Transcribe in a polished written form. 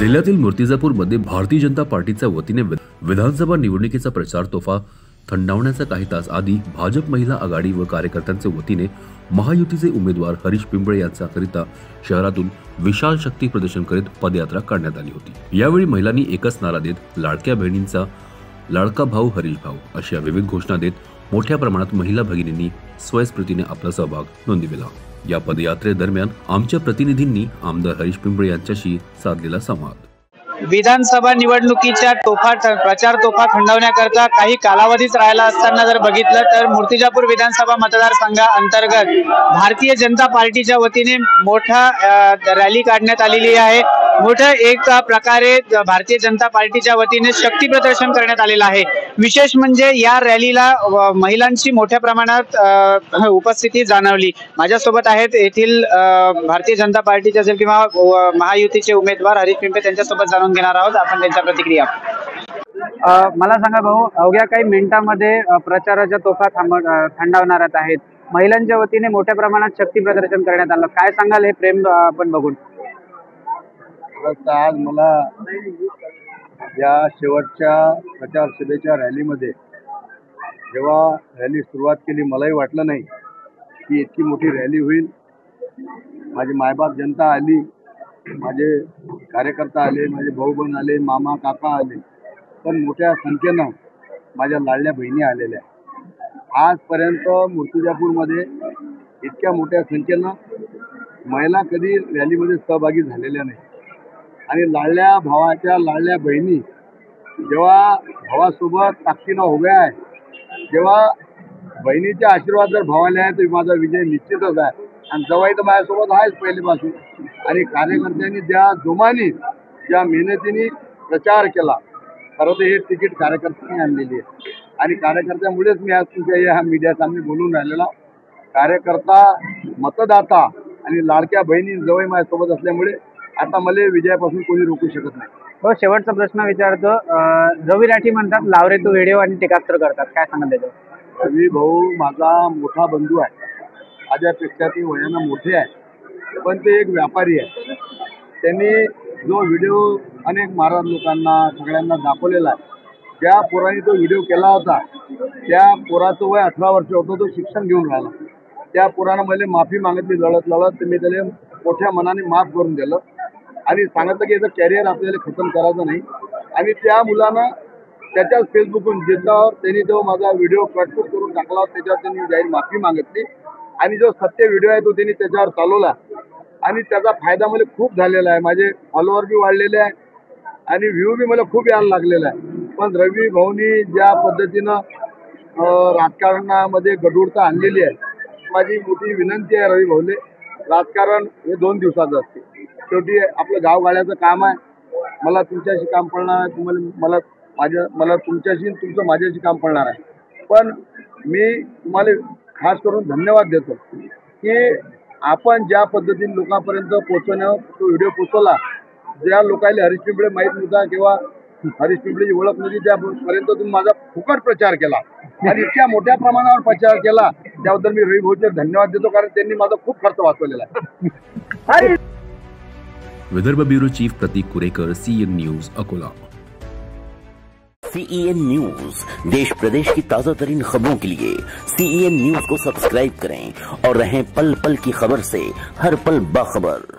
जिल्ह्यातील मूर्तिजापूरमध्ये भारतीय जनता पार्टीच्या वतीने विधानसभा निवडणुकीचा प्रचार तोफा थंडावण्याचा काही तास आधी भाजप महिला आघाडी व कार्यकर्त्यांच्या वतीने महायुतीचे उमेदवार हरीश पिंपळे यांच्याकरिता शहरातून विशाल शक्ती प्रदर्शन करीत पदयात्रा काढण्यात आली होती। यावेळी महिलांनी एकच नारा देत लाडक्या बहिणींचा लाडका भाऊ हरीश भाऊ अशा विविध घोषणा देत मोठ्या प्रमाणात महिला भगिनींनी स्वयंस्फूर्तीने आपला सहभाग नोंदविला। या पदयात्रेदरम्यान आमच्या प्रतिनिधींनी आमदार हरीश पिंपळे यांच्याशी साधलेला संवाद। विधानसभा निवडणुकीच्या प्रचार तोफा थंडावण्याकरता काही कालावधीच राहिला असताना जर बघितलं तर मूर्तिजापूर विधानसभा मतदारसंघा अंतर्गत भारतीय जनता पार्टीच्या वतीने मोठा रॅली काढण्यात आलेली आहे। मोठं एक प्रकारे भारतीय जनता पार्टीच्या वतीने शक्ती प्रदर्शन करण्यात आलेलं आहे। विशेष म्हणजे या रॅलीला महिलांची मोठ्या प्रमाणात उपस्थिती जाणवली। माझ्यासोबत आहेत येथील भारतीय जनता पार्टीचे असेल किंवा महायुतीचे उमेदवार हरीश पिंपळे त्यांच्यासोबत जाणून घेणार आहोत आपण त्यांच्या प्रतिक्रिया। मला सांगा भाऊ, अवघ्या काही मिनिटांमध्ये प्रचाराच्या तोफा थंडावणार आहेत। महिलांच्या वतीने मोठ्या प्रमाणात शक्ती प्रदर्शन करण्यात आलं, काय सांगाल हे प्रेम आपण बघून? आज मला या शेवटच्या प्रचार सभेच्या रॅलीमध्ये जेव्हा रॅली सुरुवात केली मलाही वाटलं नाही की इतकी मोठी रॅली होईल। माझे मायबाप जनता आली, माझे कार्यकर्ता आले, माझे भाऊ बहीण आले, मामा काका आले, पण मोठ्या संख्येनं माझ्या लाडल्या बहिणी आलेल्या आहे। आजपर्यंत मूर्तिजापूरमध्ये इतक्या मोठ्या संख्येनं महिला कधी रॅलीमध्ये सहभागी झालेल्या नाही आणि लाडल्या भावाच्या लाडल्या बहिणी जेव्हा भावासोबत ताकदीनं उभ्या आहे, जेव्हा बहिणीचे आशीर्वाद जर भावाले आहे तर माझा विजय निश्चितच आहे। आणि जवाई तर माझ्यासोबत आहेच पहिलेपासून। आणि कार्यकर्त्यांनी ज्या जोमाने ज्या मेहनतीने प्रचार केला, खरं तर हे तिकीट कार्यकर्त्यांनी आणलेली आहे आणि कार्यकर्त्यामुळेच मी आज तुमच्या या मीडियासामने बोलून राहिलेला। कार्यकर्ता, मतदाता आणि लाडक्या बहिणी जवळ माझ्यासोबत असल्यामुळे आता मला विजयापासून कोणी रोखू शकत नाही। हो, शेवटचा प्रश्न विचारतो। रवी राठी म्हणतात लावरे तो व्हिडिओ आणि टीकास्त्र करतात, काय सांगाल त्याच्यावर? रवी भाऊ माझा मोठा बंधू आहे, माझ्यापेक्षा ते वयानं मोठे आहे, पण ते एक व्यापारी आहे। त्यांनी जो व्हिडिओ अनेक महाराज लोकांना सगळ्यांना दाखवलेला आहे, ज्या पोराने तो व्हिडिओ केला होता त्या पोराचं वय 18 वर्ष होतं, तो शिक्षण घेऊन राहिला। त्या पोरानं मला माफी मागितली लढत लढत, तर मी त्याला मोठ्या मनाने माफ करून दिलं आणि सांगितलं की याचं कॅरियर आपल्याला खतम करायचं नाही। आणि त्या मुलानं त्याच्याच फेसबुकवरून ज्याच्यावर त्यांनी तो माझा व्हिडिओ कटकूट करून टाकला, त्याच्यावर त्यांनी जाहीर माफी मागितली आणि जो सत्य व्हिडिओ आहे तो त्यांनी त्याच्यावर चालवला आणि त्याचा फायदा मला खूप झालेला आहे। माझे फॉलोअर बी वाढलेले आहे आणि व्ह्यू बी मला खूप यायला लागलेला आहे। पण रवी भाऊनी ज्या पद्धतीनं राजकारणामध्ये गडूरता आणलेली आहे, माझी मोठी विनंती आहे रवी भाऊले, राजकारण हे 2 दिवसाचं असते। शेवटी आपलं गावगाड्याचं काम आहे। मला तुमच्याशी काम पडणार आहे, मला तुमच्याशी तुमचं माझ्याशी काम पडणार आहे। पण मी तुम्हाला खास करून धन्यवाद देतो की आपण ज्या पद्धतीने लोकांपर्यंत पोहोचवण्यावर तो व्हिडिओ पोचवला। ज्या लोकांना हरीश पिंपळे माहीत नव्हता किंवा हरीश पिंपळेची ओळख नव्हती त्यापर्यंत तुम्ही माझा फुकट प्रचार केला आणि इतक्या मोठ्या प्रमाणावर प्रचार केला, त्याबद्दल मी रवी भाऊचे धन्यवाद देतो, कारण त्यांनी माझा खूप खर्च वाचवलेला आहे। Vidarbha bureau chief Pratik Kurekar, CN news, Akola. CEN news, देश प्रदेश की ताजा तरीन खबरों के लिए सीईएन न्यूज को सब्सक्राइब करें और रहें पल पल की खबर से हर पल बाखबर।